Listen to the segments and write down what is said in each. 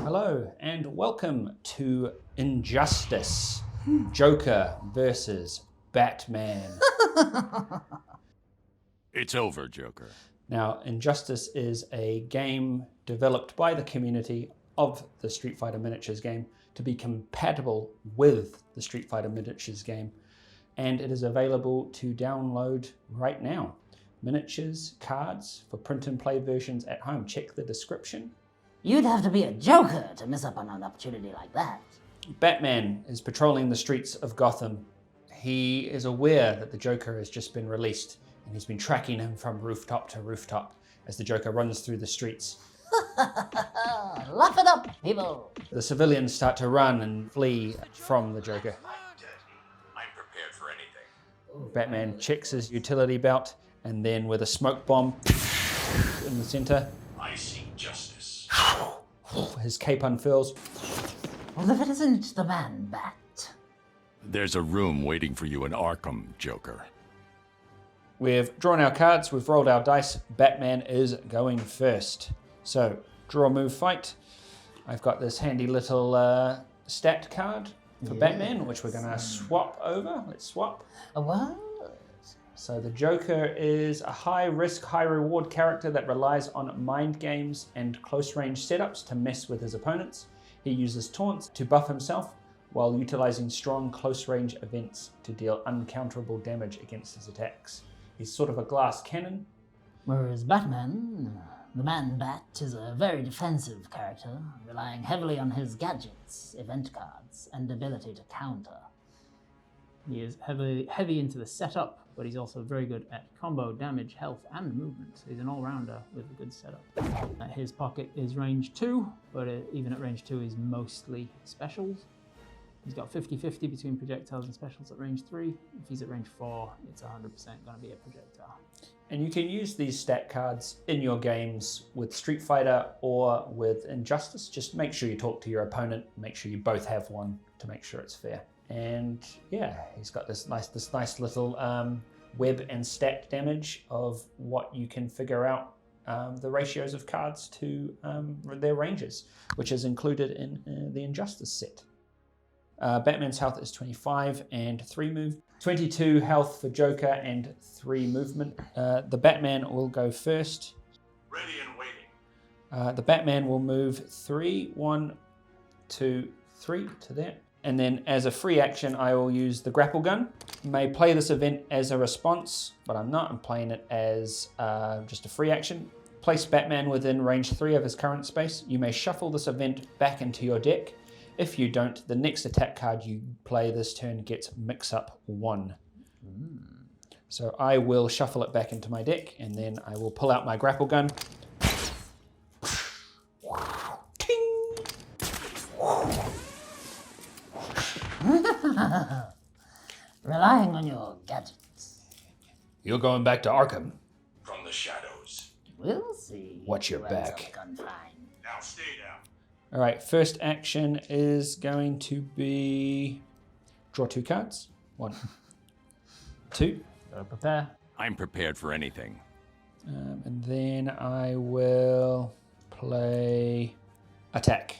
Hello and welcome to Injustice, Joker versus Batman. It's over, Joker. Now, Injustice is a game developed by the community of the Street Fighter Miniatures game to be compatible with the Street Fighter Miniatures game, and it is available to download right now. Miniatures, cards for print and play versions at home. Check the description. You'd have to be a joker to miss up on an opportunity like that. Batman is patrolling the streets of Gotham. He is aware that the Joker has just been released, and he's been tracking him from rooftop to rooftop as the Joker runs through the streets. Laugh it up, people! The civilians start to run and flee from the Joker. I'm prepared for anything. Batman checks his utility belt, and then with a smoke bomb in the center, I see justice. his cape unfurls. Well, if it isn't the Man-Bat. There's a room waiting for you in Arkham, Joker. We've drawn our cards, we've rolled our dice. Batman is going first. So, draw, move, fight. I've got this handy little stat card for Batman, which we're going to swap over. Let's swap. What? So the Joker is a high-risk, high-reward character that relies on mind games and close-range setups to mess with his opponents. He uses taunts to buff himself while utilizing strong close-range events to deal uncounterable damage against his attacks. He's sort of a glass cannon. Whereas Batman, the Man-Bat, is a very defensive character, relying heavily on his gadgets, event cards, and ability to counter. He is heavy into the setup, but he's also very good at combo, damage, health, and movement. So he's an all-rounder with a good setup. His pocket is range 2, but even at range 2 he's mostly specials. He's got 50-50 between projectiles and specials at range 3. If he's at range 4, it's 100% going to be a projectile. And you can use these stat cards in your games with Street Fighter or with Injustice. Just make sure you talk to your opponent, make sure you both have one to make sure it's fair. And yeah, he's got this nice little web and stat damage of what you can figure out the ratios of cards to their ranges, which is included in the Injustice set. Batman's health is 25 and 3 move, 22 health for Joker and 3 movement. The Batman will go first. Ready and waiting. The Batman will move 3, 1, 2, 3 to there. And then as a free action, I will use the grapple gun. You may play this event as a response, but I'm not. I'm playing it as just a free action. Place Batman within range 3 of his current space. You may shuffle this event back into your deck. If you don't, the next attack card you play this turn gets Mix-Up 1. So I will shuffle it back into my deck, and then I will pull out my grapple gun. Relying on your gadgets. You're going back to Arkham. From the shadows. We'll see. Watch your who ends back. up confined. Now stay down. All right, first action is going to be draw 2 cards. 1, 2. Gotta prepare. I'm prepared for anything. And then I will play attack.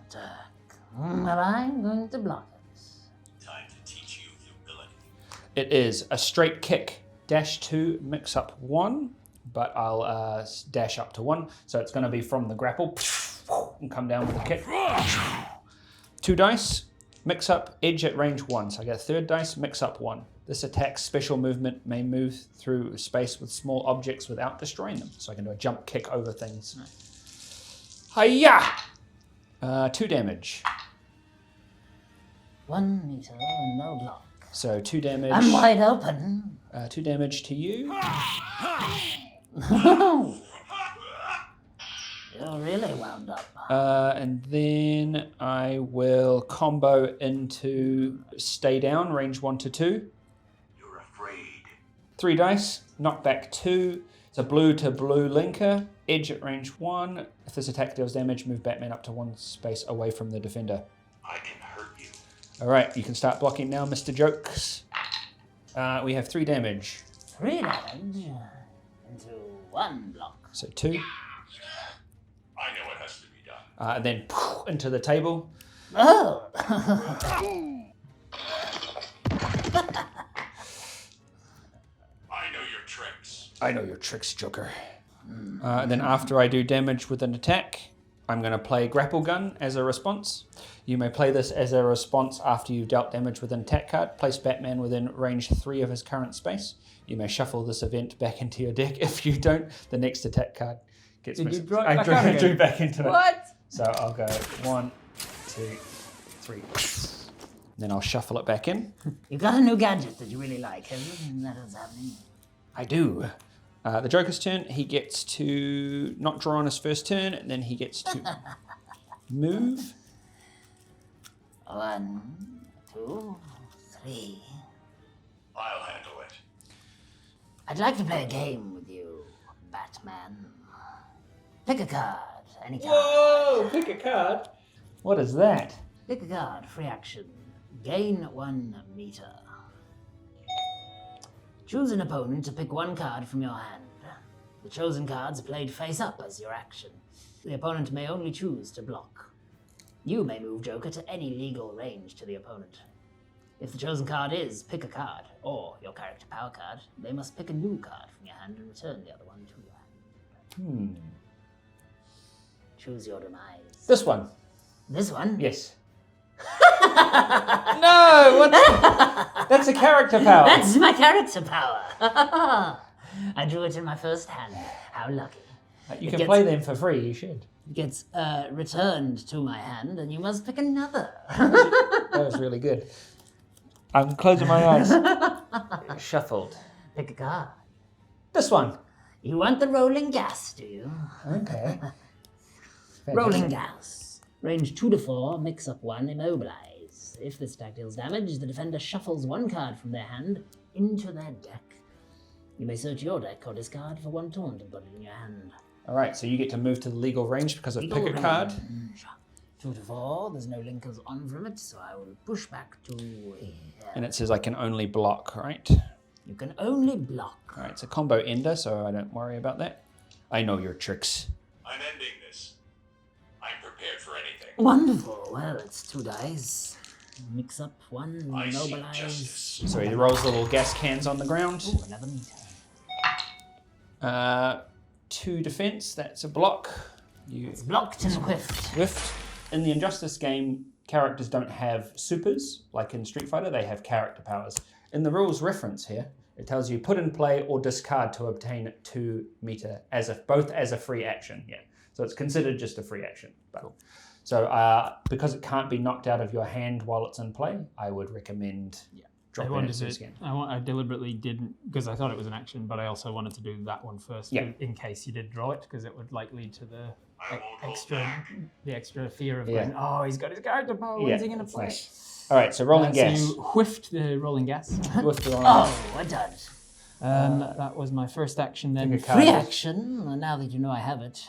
Attack. Well, I'm going to block it. Time to teach you humility. It is a straight kick. Dash 2, mix up 1, but I'll dash up to 1. So it's going to be from the grapple and come down with a kick. 2 dice, mix up, edge at range 1. So I get a 3rd dice, mix up 1. This attack's special movement may move through space with small objects without destroying them. So I can do a jump kick over things. Hiya! 2 damage. 1 meter and no block. So 2 damage. I'm wide open. 2 damage to you. You're really wound up. And then I will combo into stay down, range 1 to 2. You're afraid. 3 dice, knockback 2. It's a blue to blue linker. Edge at range 1. If this attack deals damage, move Batman up to 1 space away from the defender. I can hurt you. All right, you can start blocking now, Mr. Jokes. We have 3 damage. 3 damage into 1 block. So 2. I know what has to be done. and then into the table. Oh! I know your tricks, Joker. And then after I do damage with an attack, I'm going to play Grapple Gun as a response. You may play this as a response after you've dealt damage with an attack card. Place Batman within range 3 of his current space. You may shuffle this event back into your deck. If you don't, the next attack card gets missed. I drew back into it. What? So I'll go 1, 2, 3. Then I'll shuffle it back in. You got a new gadget that you really like, have you? That is happening. I do. The Joker's turn, he gets to not draw on his first turn, and then he gets to move. 1, 2, 3. I'll handle it. I'd like to play a game with you, Batman. Pick a card, any card. Whoa! Pick a card. What is that? Pick a card, free action. Gain 1 meter. Choose an opponent to pick 1 card from your hand. The chosen cards are played face up as your action. The opponent may only choose to block. You may move Joker to any legal range to the opponent. If the chosen card is pick a card, or your character power card, they must pick a new card from your hand and return the other one to your hand. Choose your demise. This one. This one? Yes. No! What? That's a character power. That's my character power. I drew it in my first hand. How lucky. You can play them for free, you should. It gets returned to my hand, and you must pick another. That was really good. I'm closing my eyes. Shuffled. Pick a card. This one. You want the rolling gas, do you? Okay. Rolling gas. Range 2 to 4, mix up 1, immobilize. If this attack deals damage, the defender shuffles 1 card from their hand into their deck. You may search your deck or discard for 1 taunt and put it in your hand. Alright, so you get to move to the legal range because of pick a card. 2 to 4, there's no linkers on from it, so I will push back to here. And it says I can only block, right? You can only block. Alright, it's a combo ender, so I don't worry about that. I know your tricks. I'm ending this. I'm prepared for anything. Wonderful. Well, it's 2 dice. Mix up 1, I seek immobilize. justice. So he rolls little gas cans on the ground. Ooh, another meter. 2 defense, that's a block. You It's blocked and whiffed. whiffed. In the Injustice game, characters don't have supers, like in Street Fighter, they have character powers. In the rules reference here, it tells you put in play or discard to obtain 2 meter, both as a free action. Yeah, so it's considered just a free action. But, cool. So because it can't be knocked out of your hand while it's in play, I would recommend dropping it again. I deliberately didn't, because I thought it was an action, but I also wanted to do that one first in case you did draw it, because it would like lead to the extra fear of going, oh, he's got his character power, when's he going to play? Nice. All right, so rolling gas. So you whiffed the rolling gas. Whiffed the rolling Oh, I done. That was my first action then. Free action, now that you know I have it.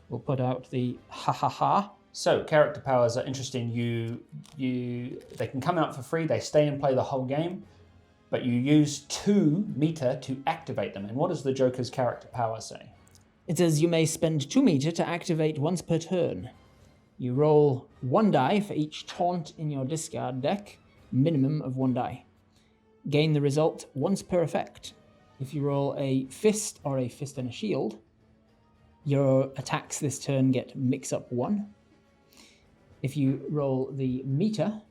We'll put out the ha-ha-ha. So character powers are interesting. They can come out for free. They stay in play the whole game, but you use 2 meter to activate them. And what does the Joker's character power say? It says you may spend 2 meter to activate once per turn. You roll 1 die for each taunt in your discard deck, minimum of 1 die. Gain the result once per effect. If you roll a fist or a fist and a shield, your attacks this turn get mix up 1. If you roll the meter,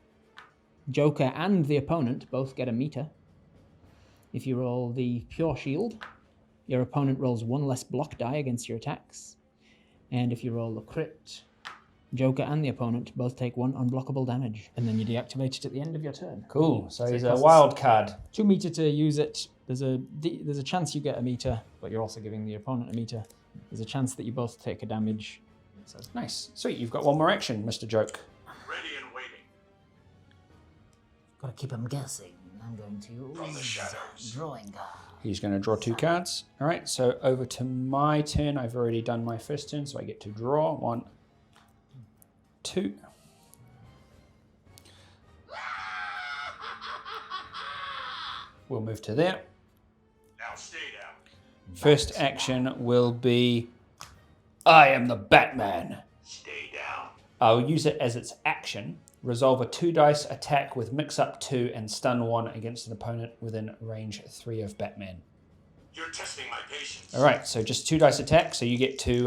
Joker and the opponent both get a meter. If you roll the pure shield, your opponent rolls 1 less block die against your attacks. And if you roll the crit, Joker and the opponent both take 1 unblockable damage. And then you deactivate it at the end of your turn. Cool. So he's a wild card. 2 meter to use it. There's a chance you get a meter, but you're also giving the opponent a meter. There's a chance that you both take a damage. So nice. Sweet. You've got 1 more action, Mr. Joke. Ready and waiting. Gotta keep them guessing. I'm going to use From the shadows. drawing card. He's going to draw 2 cards. All right. So over to my turn. I've already done my first turn, so I get to draw 1, 2. We'll move to there. Now stay down. First action will be I am the Batman. Stay down. I'll use it as its action. Resolve a 2-dice attack with Mix Up 2 and Stun 1 against an opponent within range 3 of Batman. You're testing my patience. All right, so just 2-dice attack, so you get to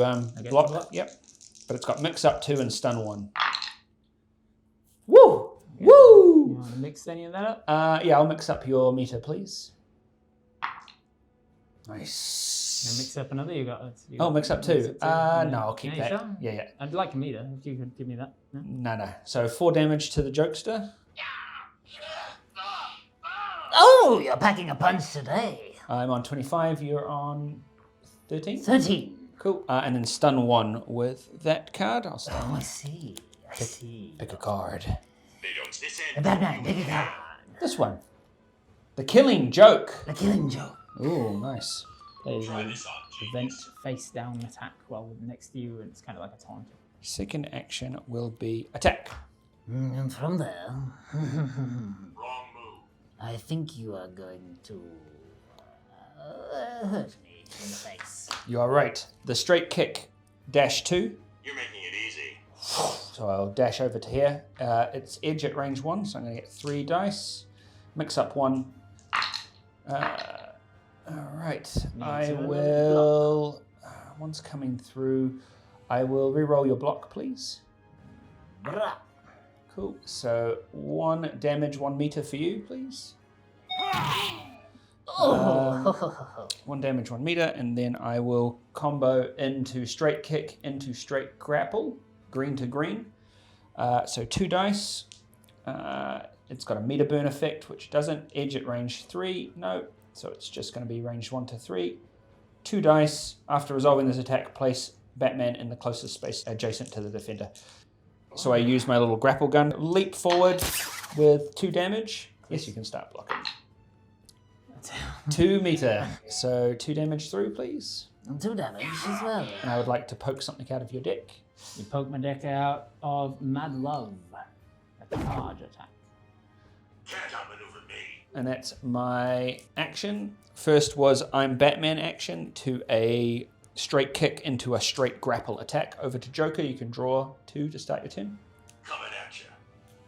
block. block. Yep, but it's got Mix Up 2 and Stun 1. Woo! Woo! You want to mix any of that up? Yeah, I'll mix up your meter, please. Nice. And mix up another. You got Mix up 2. No, I'll keep Yeah, you that. sure? Yeah. I'd like a meter. If you could give me that. No? No. So 4 damage to the jokester. Oh, you're packing a punch today. I'm on 25. You're on 13. 13. Cool. And then stun 1 with that card. I'll stun. Oh, I see. I see. Pick a card. They don't this The end. Batman, pick a card. This one. The Killing Joke. The Killing Joke. Ooh, nice. There's Try a this on, event genius. face down attack while next to you, and it's kind of like a taunt. Second action will be attack. And from there, Wrong move. I think you are going to hurt me in the face. You are right. The straight kick, dash 2. You're making it easy. So I'll dash over to here. It's edge at range 1, so I'm going to get 3 dice. Mix up 1. All right. I will. One's coming through. I will re-roll your block, please. Brah. Cool. So 1 damage, 1 meter for you, please. Oh. 1 damage, 1 meter, and then I will combo into straight kick, into straight grapple, green to green. So 2 dice. It's got a meter burn effect, which doesn't edge at range 3. No. So it's just going to be range 1 to 3. 2 dice. After resolving this attack, place Batman in the closest space adjacent to the defender. So I use my little grapple gun, leap forward with 2 damage. Yes, you can start blocking. 2 meter. So 2 damage through, please. And 2 damage as well. And I would like to poke something out of your deck. You poke my deck out of Mad Love. A charge attack. Can't outmaneuver me. And that's my action. First was I'm Batman action to a straight kick into a straight grapple attack. Over to Joker, you can draw 2 to start your turn. Coming at you.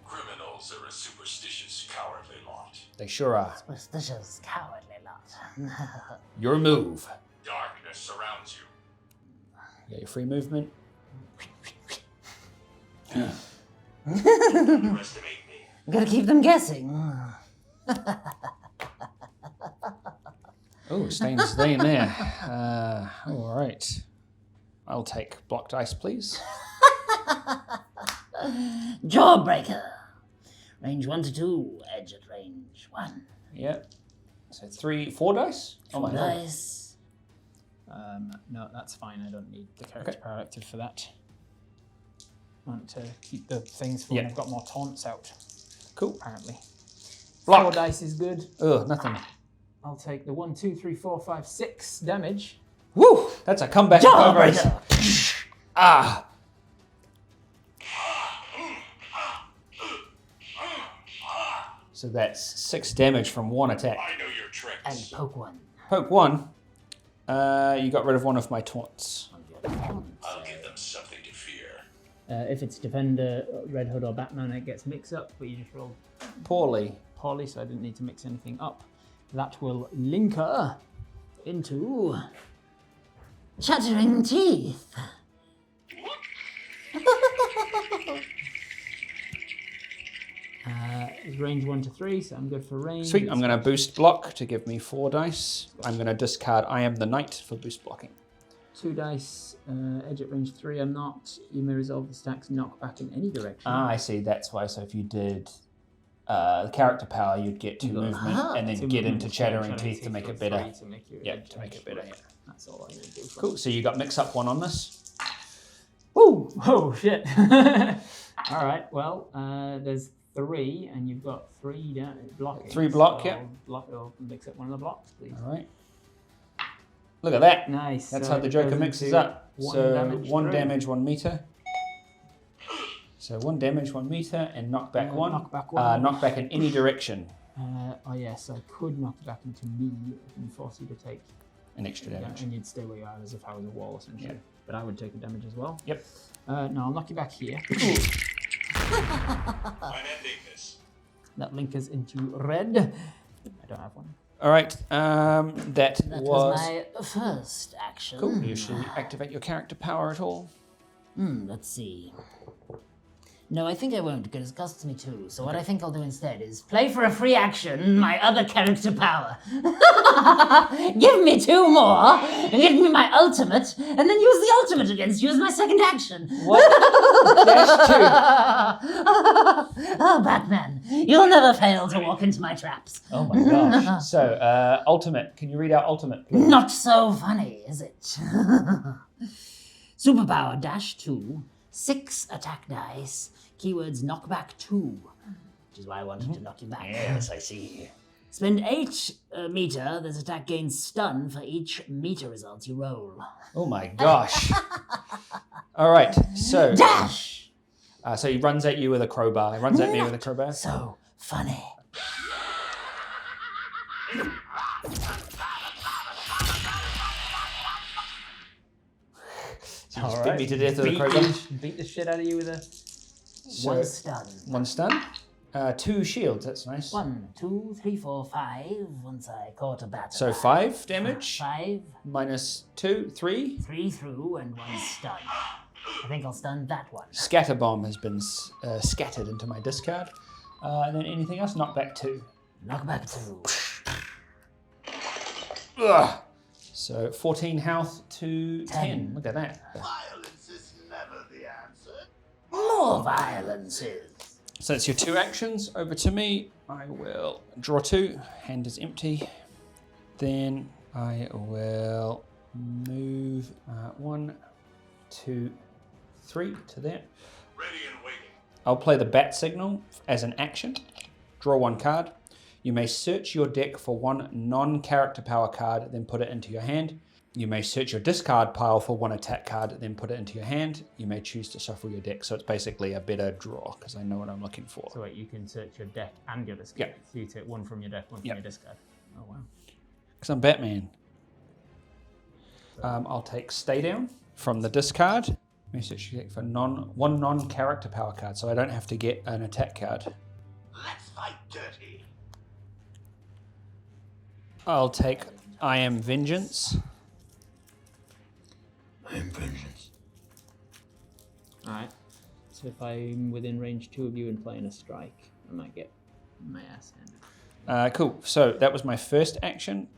Criminals are a superstitious, cowardly lot. They sure are. Superstitious, cowardly lot. Your move. Darkness surrounds you. You got your free movement. Underestimate me. Gotta keep them guessing. Oh, staying there. All right. I'll take blocked ice, please. Jawbreaker. Range 1 to 2. Edge at range 1. Yep. So 4 dice? Oh 4 my god. dice. No, that's fine. I don't need the character power active for that. I want to keep the things for when Yeah. I've got more taunts out, Cool. apparently. Block. 4 dice is good. Ugh, nothing. I'll take the 1, 2, 3, 4, 5, 6 damage. Woo! That's a comeback. Jawbreaker. Ah! So that's 6 damage from 1 attack. I know your tricks. And poke 1. Poke 1. You got rid of 1 of my taunts. I'll give them something to fear. If it's Defender, Red Hood, or Batman, it gets mixed up, but you just rolled Poorly. poorly, so I didn't need to mix anything up. That will link her into Chattering teeth. It's range 1 to 3, so I'm good for range. Sweet. I'm going to boost block to give me 4 dice. I'm going to discard I am the knight for boost blocking. 2 dice, edge at range 3. I'm not. You may resolve the stack's knockback in any direction. Ah, I see. That's why. So if you did the character power, you'd get 2 movement and then 2 get movement, into chattering teeth to make for it better. 3 to make your Yep, edge to make it better. right. Yeah. That's all I would do. Cool. So you got mix up 1 on this. Woo! Oh shit! All right. Well, there's 3, and you've got 3 blocking. 3 block, so yeah. I'll mix up one of the blocks, please. All right. Look at that. Nice. That's so how the it Joker goes mixes into up. 1 So damage 1 through. damage, 1 meter. So 1 damage, 1 meter, and knockback 1. knockback 1. Knockback in any direction. Oh yes, I could knock it back into me and force you to take An extra damage. and you'd stay where you are as if I was a wall essentially. Yeah. but I would take a damage as well. Yep. Now I'll knock you back here. I'm ending this. That link us into red. I don't have one. All right. That was my first action. cool. You should activate your character power at all. Let's see. No, I think I won't, because it costs me 2. So what I think I'll do instead is play for a free action my other character power. Give me 2 more, and give me my ultimate, and then use the ultimate against you as my second action. What? Dash 2. Oh, Batman, you'll never fail to walk into my traps. Oh my gosh. So, ultimate. Can you read out ultimate, please? Not so funny, is it? Superpower dash 2, 6 attack dice, keywords knockback 2, which is why I wanted to knock you back. Yes, I see. Spend 8 meter, this attack gains stun for each meter result you roll. Oh my gosh. All right, so... Dash! So he runs at you with a crowbar. He runs at me with a crowbar. So funny. So you just beat me to death with a crowbar. Beat the shit out of you with a... One stun. 1 stun. 2 shields, that's nice. 1, 2, 3, 4, 5. Once I caught a bat. So 5 damage. 5. Minus 2, 3. 3 through and 1 stun. I think I'll stun that one. Scatter bomb has been scattered into my discard. And then anything else? Knockback 2. Knockback 2. Ugh. So 14 health to 10. Look at that. Violence is never the answer. More violences. So that's your 2 actions. Over to me. I will draw 2. Hand is empty. Then I will move 1, 2, 3 to there. Ready and waiting. I'll play the bat signal as an action. Draw 1 card. You may search your deck for 1 non-character power card, then put it into your hand. You may search your discard pile for 1 attack card, then put it into your hand. You may choose to shuffle your deck. So it's basically a better draw, because I know what I'm looking for. So wait, you can search your deck and your discard. Yep. So you take 1 from your deck, 1 from your discard. Oh wow. Because I'm Batman. I'll take Stay Down from the discard. Let me search your deck for 1 non-character power card, so I don't have to get an attack card. Let's fight dirty. I'll take I Am Vengeance. I am vengeance. Alright. So if I'm within range 2 of you and playing a strike, I might get my ass handed. Cool. So that was my first action.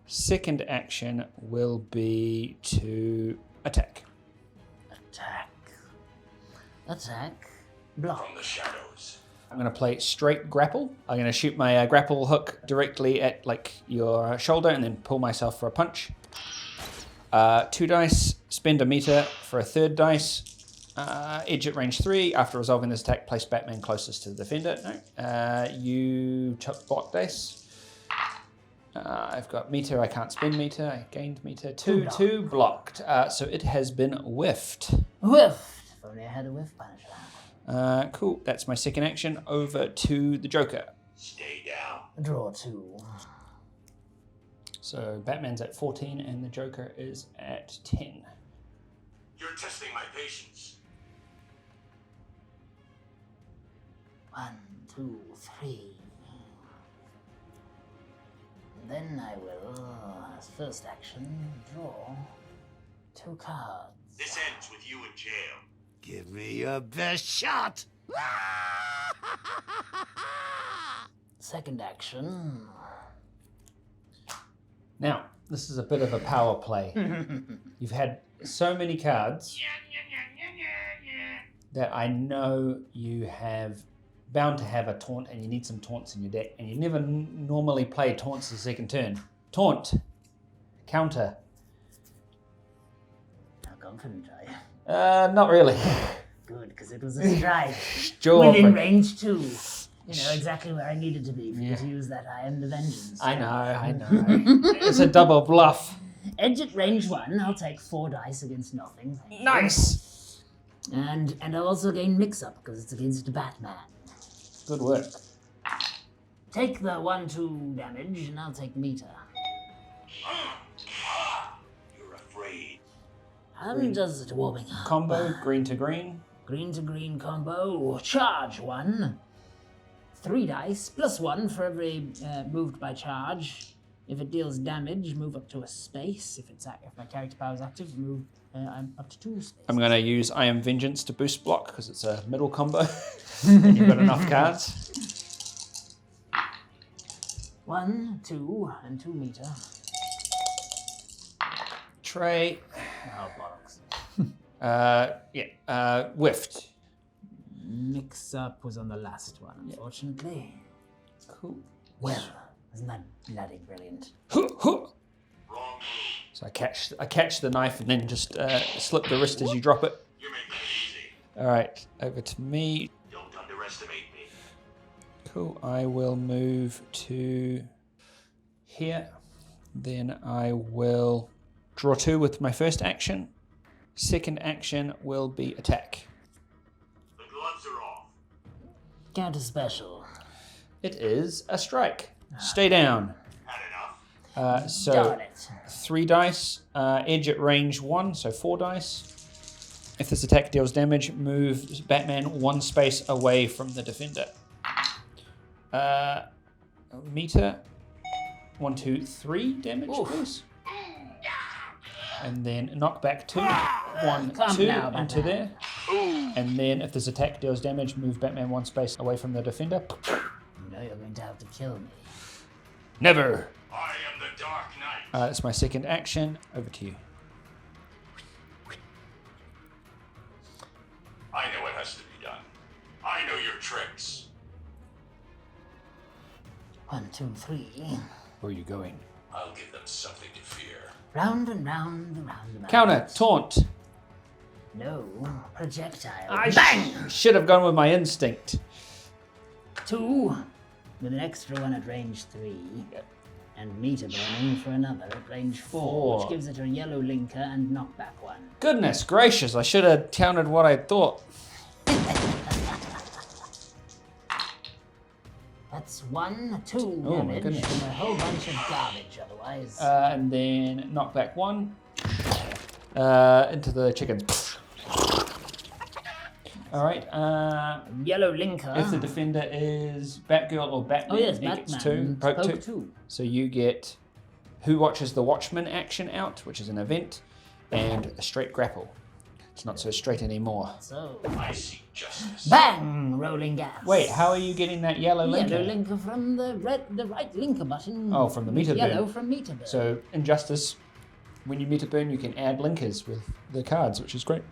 Second action will be to attack. Attack. Attack. Block. From the shadows. I'm going to play straight grapple. I'm going to shoot my grapple hook directly at like your shoulder and then pull myself for a punch. 2 dice, spend a meter for a 3rd dice. Edge at range 3. After resolving this attack, place Batman closest to the defender. No. You took block dice. I've got meter, I can't spend meter. I gained meter. 2 blocked. So it has been whiffed. Whiffed. If only I had a whiff punisher. Cool. That's my second action. Over to the Joker. Stay down. Draw 2. So Batman's at 14 and the Joker is at 10. You're testing my patience. 1, 2, 3. And then I will, as first action, draw 2 cards. This ends with you in jail. Give me your best shot. Second action. Now, this is a bit of a power play. You've had so many cards that I know you have bound to have a taunt and you need some taunts in your deck, and you never normally play taunts the second turn. Taunt. Counter. How confident are you? Not really. Good, because it was a strike. Jaw Within break. range 2. You know exactly where I needed to be for you to use that I am the vengeance. I know. It's a double bluff. Edge at range 1, I'll take 4 dice against nothing. Nice. And I'll also gain mix-up because it's against the Batman. Good work. Take the 1-2 damage and I'll take meter. You're afraid. I'm just warming up. Combo, green to green. Green to green combo. Charge 1. 3 dice, +1 for every moved by charge. If it deals damage, move up to a space. If my character power is active, move I'm up to 2 spaces. I'm going to use I Am Vengeance to boost block because it's a middle combo and you've got enough cards. 1, 2, and 2 meter. Tray. Oh, bollocks. Whiffed. Mix up was on the last one, unfortunately. Cool. Well, isn't that bloody brilliant? Wrong move. So I catch the knife and then just slip the wrist as you drop it. You make that easy. All right, over to me. Don't underestimate me. Cool. I will move to here. Then I will draw 2 with my first action. Second action will be attack. The gloves are off. Counter special. It is a strike. Stay down. Had enough? So Darn it. 3 dice. Edge at range 1, so 4 dice. If this attack deals damage, move Batman 1 space away from the defender. Meter. 1, 2, 3 damage, please. And then knock back 2. 1, Come 2 now, into Batman. there. And then if this attack deals damage, move Batman 1 space away from the defender. You know you're going to have to kill me. Never. I am the Dark Knight. That's my second action. Over to you. I know what has to be done. I know your tricks. 1, 2, 3. Where are you going? I'll give them something to fear. Round and round and round and round. Counter. Taunt. No. Projectile. I Bang! should have gone with my instinct. 2. With an extra one at range 3. And meter burning for another at range 4. Which gives it a yellow linker and knockback 1. Goodness gracious, I should have counted what I thought. That's 1, 2 Oh, my damage goodness. and a whole bunch of garbage otherwise. And then knockback 1. Into the chicken. Alright, Yellow linker. if the defender is Batgirl or Batman, Oh yes, he gets Batman. 2, poke 2. 2. So you get Who Watches the Watchman action out, which is an event, and a straight grapple. It's not so straight anymore. So, I seek justice. bang! Rolling gas. Wait, how are you getting that yellow linker? Yellow linker from the right linker button. Oh, from the meter Yellow burn. from meter burn. So in Justice, when you meter burn, you can add linkers with the cards, which is great.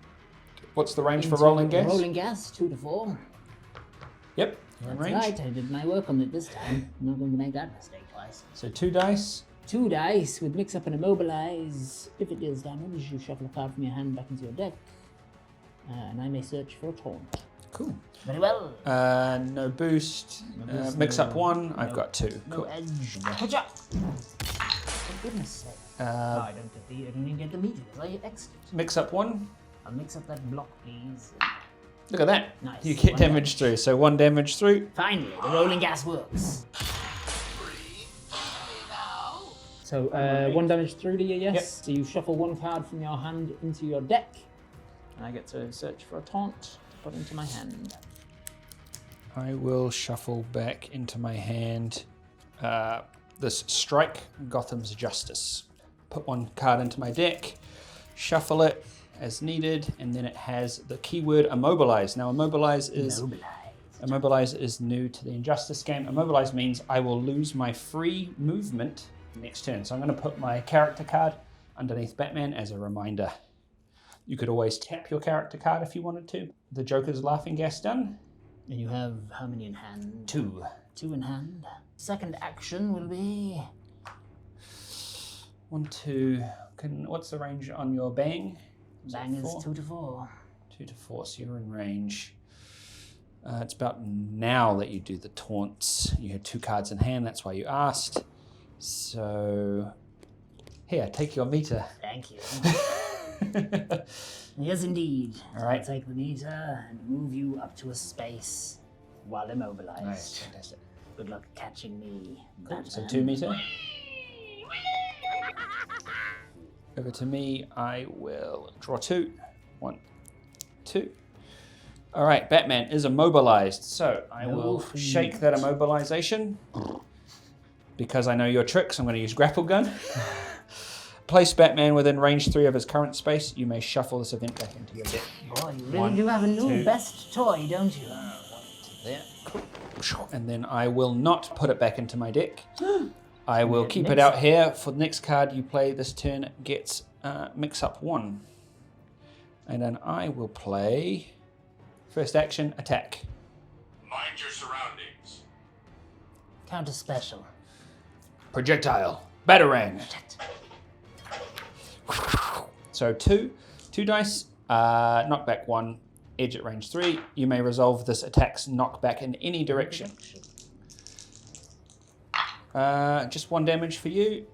What's the range for rolling gas? Rolling gas, 2 to 4. Yep, you're in That's range. right, I did my work on it this time. I'm not going to make that mistake twice. So 2 dice. 2 dice with mix up and immobilize. If it deals damage, you shuffle a card from your hand back into your deck. And I may search for a taunt. Cool. Very well. No boost. boost, Mix no- up 1. I've no- got 2. No Cool. edge. Hutcha! For goodness sake. I don't even get the meters. I exit. Mix up 1. I'll mix up that block, please. Look at that. Nice. You get 1 damage through. So 1 damage through. Finally, the rolling gas works. So 1 damage through to you, yes. Yep. So you shuffle 1 card from your hand into your deck, and I get to search for a taunt to put into my hand. I will shuffle back into my hand this Strike, Gotham's Justice. Put 1 card into my deck, shuffle it as needed, and then it has the keyword Immobilize. Now Immobilize is new to the Injustice game. Immobilize means I will lose my free movement next turn. So I'm going to put my character card underneath Batman as a reminder. You could always tap your character card if you wanted to. The Joker's laughing gas done. And you have how many in hand? 2. 2 in hand. Second action will be 1, 2. What's the range on your bang? bang is 4? 2 to 4. 2 to 4, so you're in range. It's about now that you do the taunts. You had 2 cards in hand, that's why you asked. So, here, take your meter. Thank you. Yes, indeed. All right. I'll take the meter and move you up to a space while immobilized. Nice, fantastic. Good luck catching me. Cool. So Batman. 2 meter. Over to me, I will draw 2. 1, 2. All right, Batman is immobilized, so I will shake that immobilization. Because I know your tricks, I'm going to use Grapple Gun. Place Batman within range 3 of his current space. You may shuffle this event back into your deck. Boy, you really do have a new best toy, don't you? There. And then I will not put it back into my deck. I will keep it out here. For the next card you play this turn gets Mix Up 1. And then I will play first action, attack. Mind your surroundings. Counter special. Projectile. Batarang. So 2 dice, knockback 1, edge at range 3. You may resolve this attack's knockback in any direction. Just 1 damage for you.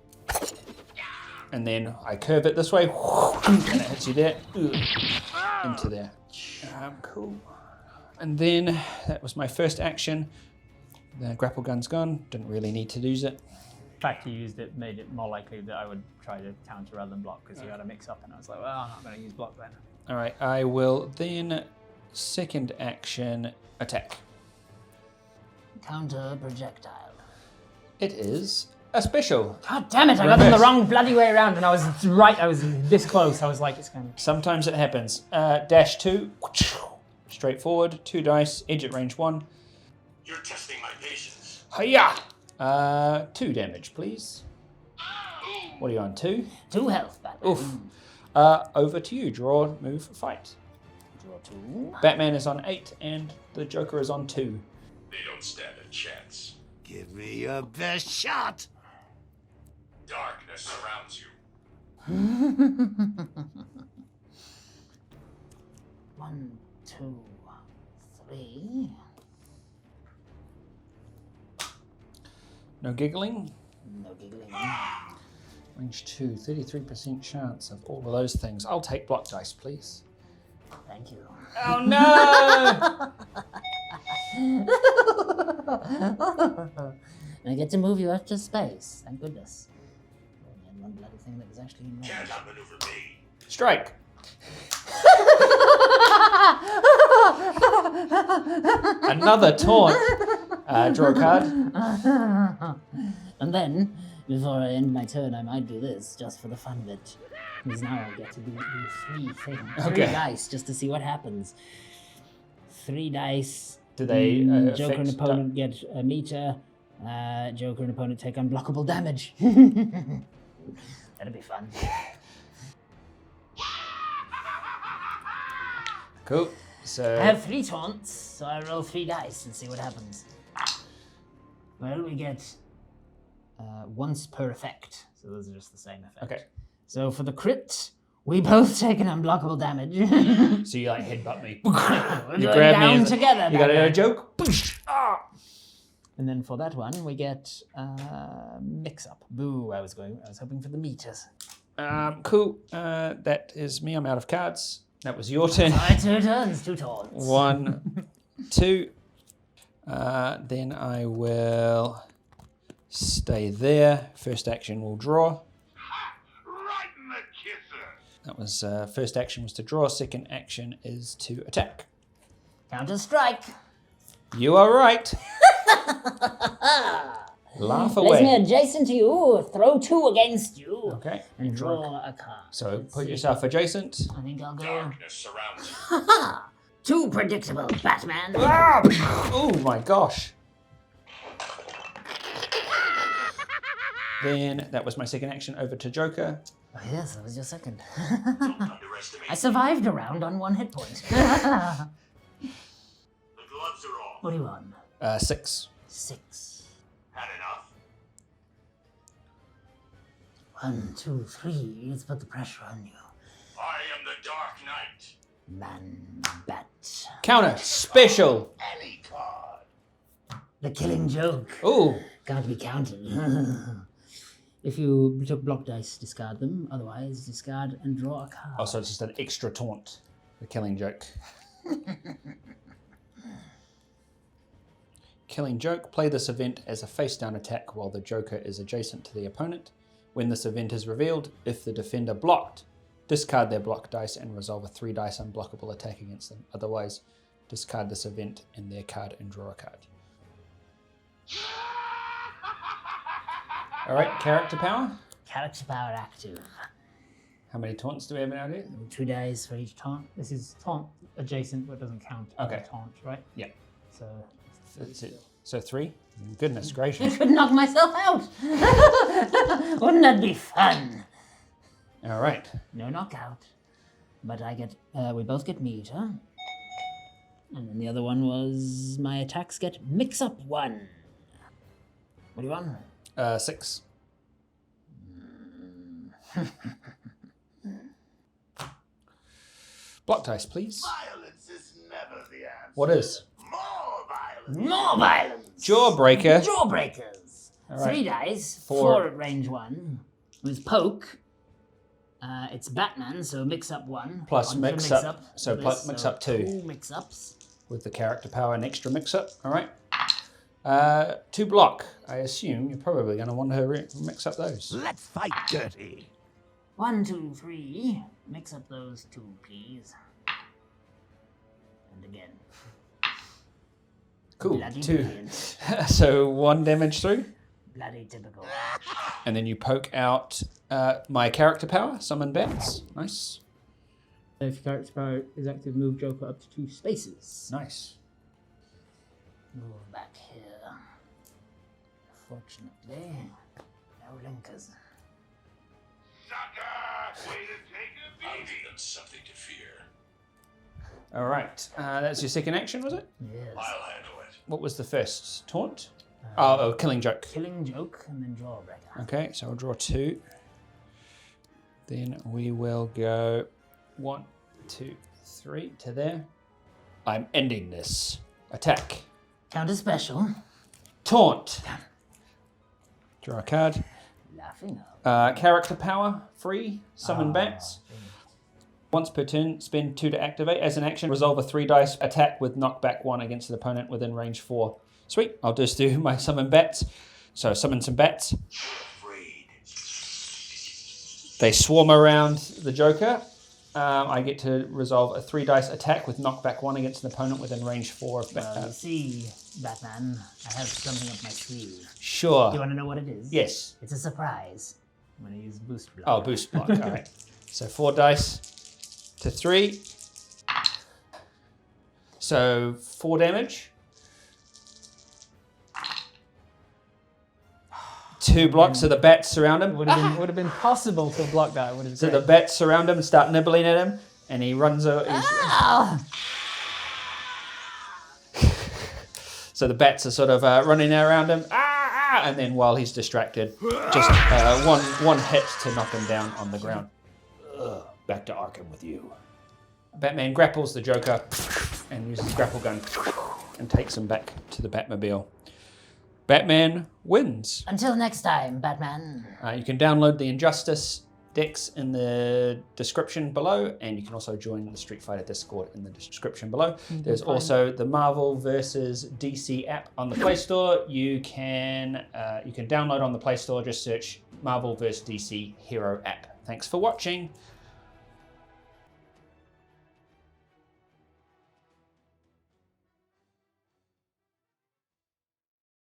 And then I curve it this way, and it hits you there, into there. Cool. And then that was my first action. The grapple gun's gone, didn't really need to use it. The fact you used it made it more likely that I would try to counter rather than block because you had a mix up, and I was like, well, I'm not going to use block then. All right, I will then second action attack. Counter projectile. It is a special. God damn it, I got them the wrong bloody way around and I was this close. I was like, it's going to... Sometimes it happens. Dash 2, straightforward, 2 dice, edge at range 1. You're testing my patience. Hiya! 2 damage, please. What are you on, 2? 2 health, Batman. Oof. Over to you. Draw, move, fight. Draw 2. Batman is on 8 and the Joker is on 2. They don't stand a chance. Give me your best shot. Darkness surrounds you. 1, 2, 3. No giggling. No giggling. Range 2, 33% chance of all of those things. I'll take block dice, please. Thank you. Oh no! I get to move you out to space. Thank goodness. And one bloody thing that was actually in Can't outmaneuver me. Strike. Another taunt. Draw a card. And then, before I end my turn, I might do this just for the fun of it. Because now I get to do 3 things. 3 dice just to see what happens. 3 dice. Do they Joker and opponent get a meter. Joker and opponent take unblockable damage. That'll be fun. Cool. So I have 3 taunts, so I roll 3 dice and see what happens. Well, we get once per effect, so those are just the same effect. Okay. So for the crit, we both take an unblockable damage. So you like headbutt me. We're You going grab me down and together. you got a Batman. joke? And then for that one, we get mix up. Boo! I was hoping for the meters. Cool. That is me. I'm out of cards. That was your turn. Alright, 2 turns, 2 taunts. 1, 2. Then I will stay there. First action will draw. Right in the kisser. That was first action was to draw. Second action is to attack. Counter strike. You are right. Laugh Place me away. adjacent to you, throw 2 against you, Okay. and draw a card. So Let's put see. yourself adjacent. I think I'll go. Darkness surrounds you. Ha! Too predictable, Batman. Oh my gosh. Then that was my second action. Over to Joker. Oh, yes, that was your second. Don't underestimate. I survived a round on 1 hit point. The gloves are off. What do you want? 6. 6. Had enough? 1, 2, 3. Let's put the pressure on you. I am the Dark Knight. Man-Bat. Counter. Special. Any card. The killing joke. Ooh. Can't be counted. If you took block dice, discard them. Otherwise, discard and draw a card. Oh, so it's just an extra taunt. The killing joke. Killing joke. Play this event as a face-down attack while the Joker is adjacent to the opponent. When this event is revealed, if the defender blocked, discard their block dice and resolve a 3 dice unblockable attack against them. Otherwise, discard this event and their card and draw a card. All right, character power. Character power active. How many taunts do we have now, dude? 2 dice for each taunt. This is taunt adjacent, but doesn't count as Okay. a taunt, right? Yeah. So That's it. So 3? Goodness I gracious. could knock myself out. Wouldn't that be fun? All right. No knockout. But I get, we both get meter. And then the other one was my attacks get mix up 1. What do you want? 6. Block dice, please. Violence is never the answer. What is? More violence. More violence! Jawbreaker. Jawbreakers! All right. 3 dice, 4. 4 at range 1. With poke, it's Batman, so mix up 1. Plus One for mix up, so for this, mix up 2. 2 mix ups. With the character power and extra mix up. All right. 2 block. I assume you're probably going to want to mix up those. Let's fight dirty. 1, 2, 3. Mix up those 2, please. And again. Cool. Bloody 2. brilliant. So 1 damage through. Bloody typical. And then you poke out my character power, summon bats. Nice. if your character power is active, move Joker up to 2 spaces. Nice. Move back here. Fortunately, no linkers. Sucker! Way to take a I'll give them something to fear. All right. That's your second action, was it? Yes. I'll handle it. What was the first? Taunt? Oh, killing joke. Killing joke and then jawbreaker. Okay, so I'll draw 2. Then we will go 1, 2, 3 to there. I'm ending this. Attack. Counter special. Taunt. Draw a card. Laughing up. Character power, free. Summon bats. Once per turn, spend 2 to activate. As an action, resolve a 3 dice attack with knockback 1 against an opponent within range 4. Sweet. I'll just do my summon bats. So summon some bats. They swarm around the Joker. I get to resolve a 3 dice attack with knockback 1 against an opponent within range 4 of You see, Batman, I have something up my sleeve. Sure. Do you want to know what it is? Yes. It's a surprise. I'm going to use boost block. Oh, boost block. All right. So 4 dice to 3. So 4 damage. 2 blocks, so the bats surround him. Would have been possible to block that. Would have So the bats surround him and start nibbling at him, and he runs over. So the bats are sort of running around him, and then while he's distracted, just one hit to knock him down on the ground. Back to Arkham with you. Batman grapples the Joker and uses his grapple gun and takes him back to the Batmobile. Batman wins. Until next time, Batman. You can download the Injustice decks in the description below, and you can also join the Street Fighter Discord in the description below. There's also the Marvel vs. DC app on the Play Store. You can download on the Play Store, just search Marvel vs. DC Hero app. Thanks for watching.